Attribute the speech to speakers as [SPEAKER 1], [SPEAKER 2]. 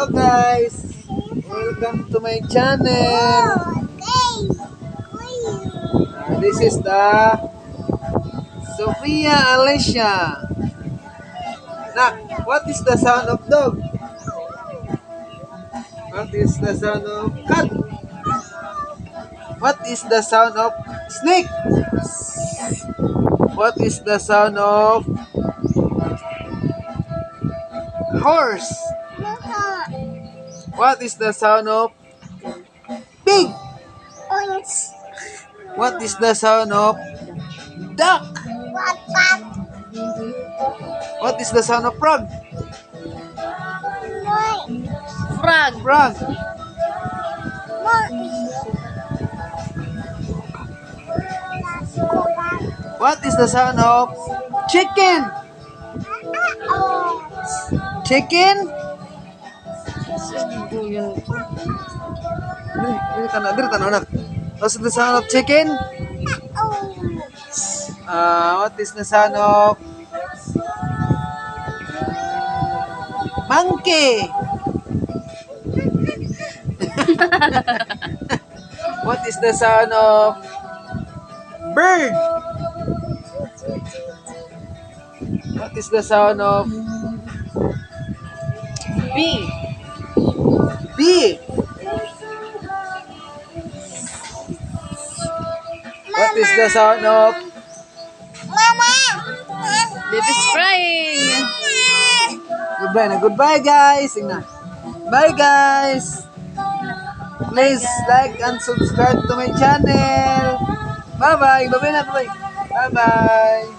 [SPEAKER 1] Hello guys, welcome to my channel. This is the Sophia Alicia. Nak, what is the sound of dog? What is the sound of cat? What is the sound of snake? What is the sound of horse? What is the sound of pig? What is the sound of duck? What is the sound of frog? Frog. What is the sound of chicken? Chicken? Diri tanah nak. What's the sound of chicken? What is the sound of monkey? What is the sound of bird? What is the sound of bee? What is the sound of
[SPEAKER 2] Baby's crying.
[SPEAKER 1] goodbye na? Goodbye guys. Sing na. Bye guys. Please like and subscribe to my channel. Bye bye. Bye bye na. Bye bye.